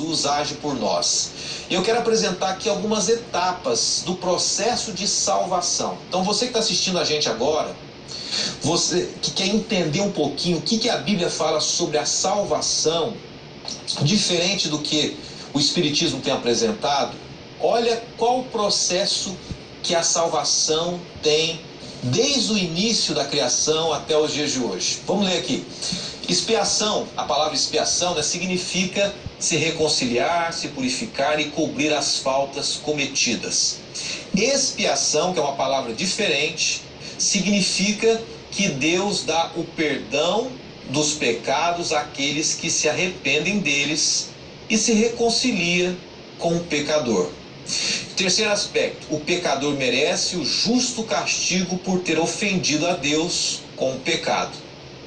Jesus age por nós. E eu quero apresentar aqui algumas etapas do processo de salvação. Então você que está assistindo a gente agora, você que quer entender um pouquinho o que a Bíblia fala sobre a salvação, diferente do que o Espiritismo tem apresentado, olha qual o processo que a salvação tem desde o início da criação até os dias de hoje. Vamos ler aqui. Expiação, a palavra expiação, significa se reconciliar, se purificar e cobrir as faltas cometidas. Expiação, que é uma palavra diferente, significa que Deus dá o perdão dos pecados àqueles que se arrependem deles e se reconcilia com o pecador. Terceiro aspecto, o pecador merece o justo castigo por ter ofendido a Deus com o pecado.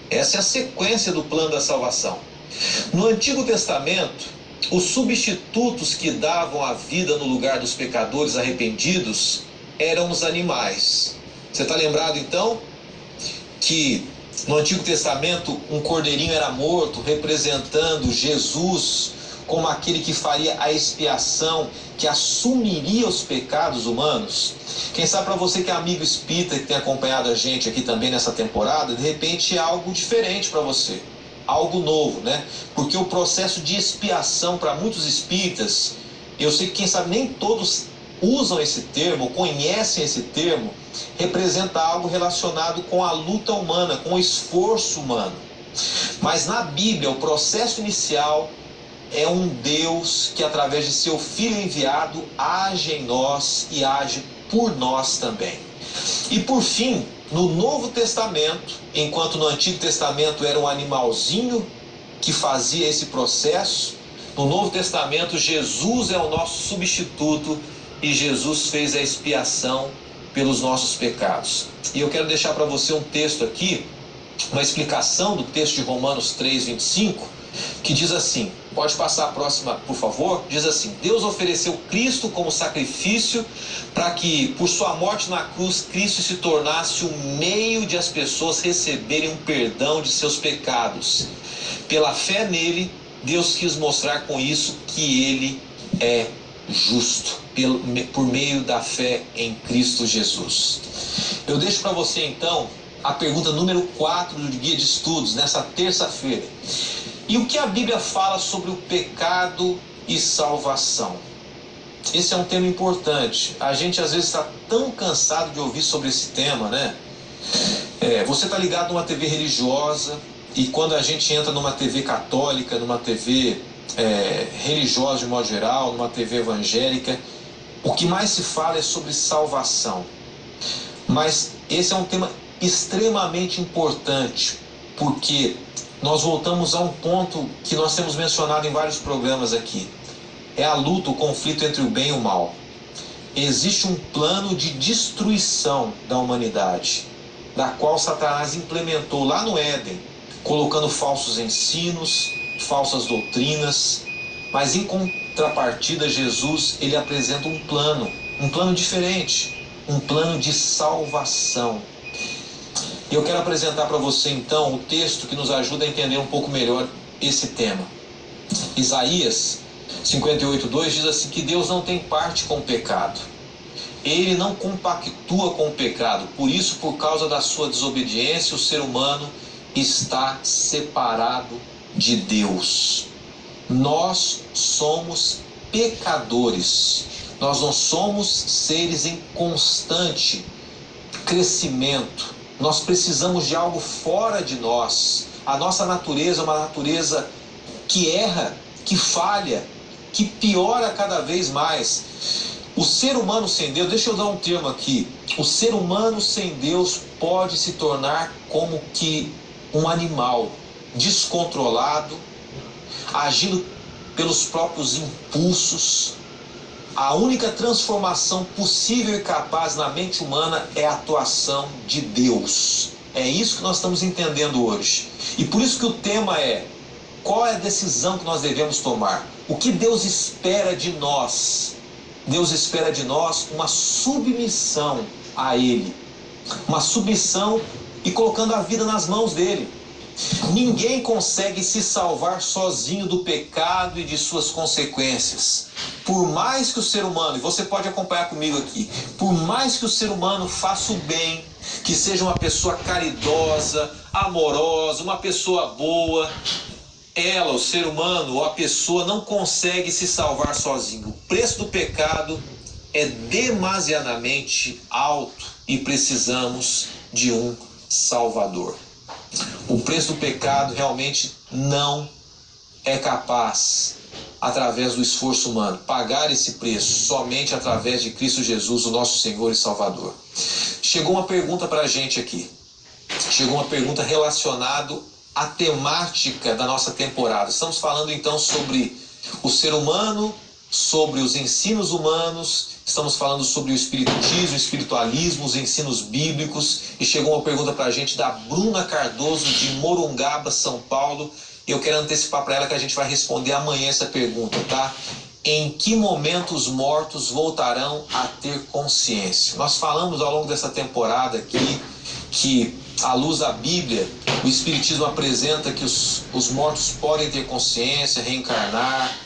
Essa é a sequência do plano da salvação. No Antigo Testamento, os substitutos que davam a vida no lugar dos pecadores arrependidos eram os animais. Você está lembrado então que no Antigo Testamento um cordeirinho era morto representando Jesus como aquele que faria a expiação, que assumiria os pecados humanos? Quem sabe para você que é amigo espírita, que tem acompanhado a gente aqui também nessa temporada, de repente é algo diferente para você, algo novo, né? Porque o processo de expiação para muitos espíritas, eu sei que quem sabe nem todos usam esse termo, conhecem esse termo, representa algo relacionado com a luta humana, com o esforço humano. Mas na Bíblia, o processo inicial é um Deus que, através de seu Filho enviado, age em nós e age por nós também. E por fim, no Novo Testamento, enquanto no Antigo Testamento era um animalzinho que fazia esse processo, no Novo Testamento Jesus é o nosso substituto e Jesus fez a expiação pelos nossos pecados. E eu quero deixar para você um texto aqui, uma explicação do texto de Romanos 3:25, que diz assim, pode passar a próxima, por favor, diz assim: Deus ofereceu Cristo como sacrifício para que, por sua morte na cruz, Cristo se tornasse o meio de as pessoas receberem um perdão de seus pecados. Pela fé nele, Deus quis mostrar com isso que ele é justo, por meio da fé em Cristo Jesus. Eu deixo para você então a pergunta número 4 do Guia de Estudos, nessa terça-feira. E o que a Bíblia fala sobre o pecado e salvação? Esse é um tema importante. A gente às vezes está tão cansado de ouvir sobre esse tema, né? Você está ligado numa TV religiosa, e quando a gente entra numa TV católica, numa TV religiosa de modo geral, numa TV evangélica, o que mais se fala é sobre salvação. Mas esse é um tema extremamente importante, porque nós voltamos a um ponto que nós temos mencionado em vários programas aqui. É a luta, o conflito entre o bem e o mal. Existe um plano de destruição da humanidade, da qual Satanás implementou lá no Éden, colocando falsos ensinos, falsas doutrinas, mas em contrapartida Jesus, ele apresenta um plano diferente, um plano de salvação. Eu quero apresentar para você então o texto que nos ajuda a entender um pouco melhor esse tema. Isaías 58:2 diz assim, que Deus não tem parte com o pecado. Ele não compactua com o pecado. Por isso, por causa da sua desobediência, o ser humano está separado de Deus. Nós somos pecadores. Nós não somos seres em constante crescimento. Nós precisamos de algo fora de nós. A nossa natureza é uma natureza que erra, que falha, que piora cada vez mais. O ser humano sem Deus, deixa eu dar um termo aqui, o ser humano sem Deus pode se tornar como que um animal descontrolado, agindo pelos próprios impulsos. A única transformação possível e capaz na mente humana é a atuação de Deus. É isso que nós estamos entendendo hoje. E por isso que o tema é: qual é a decisão que nós devemos tomar? O que Deus espera de nós? Deus espera de nós uma submissão a Ele. Uma submissão e colocando a vida nas mãos dEle. Ninguém consegue se salvar sozinho do pecado e de suas consequências. Por mais que o ser humano, e você pode acompanhar comigo aqui, por mais que o ser humano faça o bem, que seja uma pessoa caridosa, amorosa, uma pessoa boa, ela, o ser humano ou a pessoa não consegue se salvar sozinho. O preço do pecado é demasiadamente alto e precisamos de um Salvador. O preço do pecado realmente não é capaz, através do esforço humano, pagar esse preço somente através de Cristo Jesus, o nosso Senhor e Salvador. Chegou uma pergunta para a gente aqui. Chegou uma pergunta relacionada à temática da nossa temporada. Estamos falando então sobre o ser humano, sobre os ensinos humanos, estamos falando sobre o espiritismo, o espiritualismo, os ensinos bíblicos, e chegou uma pergunta para a gente da Bruna Cardoso, de Morungaba, São Paulo. Eu quero antecipar para ela que a gente vai responder amanhã essa pergunta, tá? Em que momento os mortos voltarão a ter consciência? Nós falamos ao longo dessa temporada aqui que, à luz da Bíblia, o Espiritismo apresenta que os mortos podem ter consciência, reencarnar,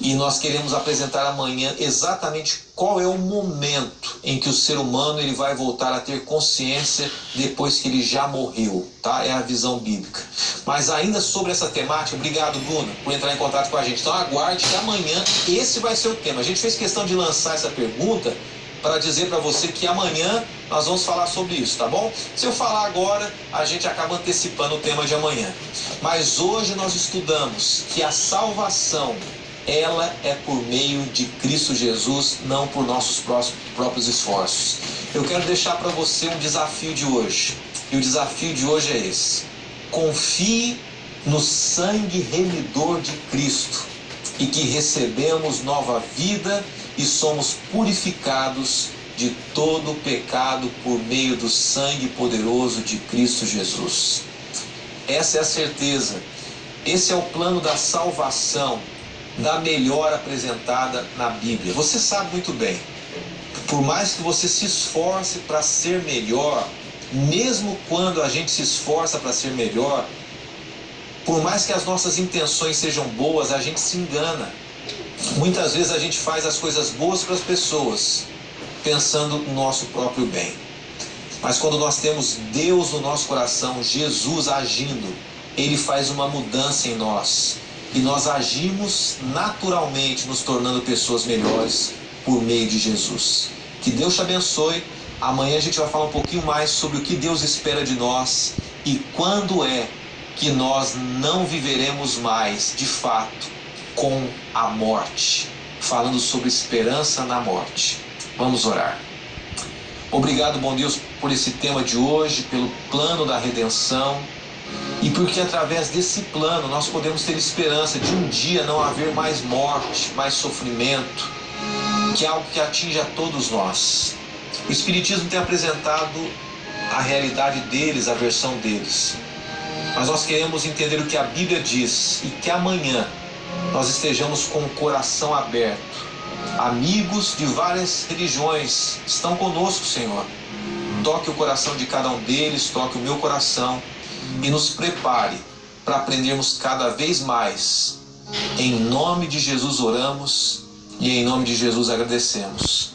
e nós queremos apresentar amanhã exatamente qual é o momento em que o ser humano ele vai voltar a ter consciência depois que ele já morreu, tá? É a visão bíblica. Mas ainda sobre essa temática, obrigado, Bruno, por entrar em contato com a gente. Então aguarde que amanhã esse vai ser o tema. A gente fez questão de lançar essa pergunta para dizer para você que amanhã nós vamos falar sobre isso, tá bom? Se eu falar agora, a gente acaba antecipando o tema de amanhã. Mas hoje nós estudamos que a salvação, ela é por meio de Cristo Jesus, não por nossos próprios esforços. Eu quero deixar para você um desafio de hoje. E o desafio de hoje é esse: confie no sangue remidor de Cristo, e que recebemos nova vida e somos purificados de todo pecado por meio do sangue poderoso de Cristo Jesus. Essa é a certeza. Esse é o plano da salvação, da melhor apresentada na Bíblia. Você sabe muito bem, por mais que você se esforce para ser melhor, mesmo quando a gente se esforça para ser melhor, por mais que as nossas intenções sejam boas, a gente se engana. Muitas vezes a gente faz as coisas boas para as pessoas, pensando no nosso próprio bem. Mas quando nós temos Deus no nosso coração, Jesus agindo, Ele faz uma mudança em nós. E nós agimos naturalmente, nos tornando pessoas melhores por meio de Jesus. Que Deus te abençoe. Amanhã a gente vai falar um pouquinho mais sobre o que Deus espera de nós e quando é que nós não viveremos mais, de fato, com a morte. Falando sobre esperança na morte. Vamos orar. Obrigado, bom Deus, por esse tema de hoje, pelo plano da redenção. E porque através desse plano nós podemos ter esperança de um dia não haver mais morte, mais sofrimento, que é algo que atinge a todos nós. O Espiritismo tem apresentado a realidade deles, a versão deles. Mas nós queremos entender o que a Bíblia diz e que amanhã nós estejamos com o coração aberto. Amigos de várias religiões estão conosco, Senhor. Toque o coração de cada um deles, toque o meu coração. E nos prepare para aprendermos cada vez mais. Em nome de Jesus oramos e em nome de Jesus agradecemos.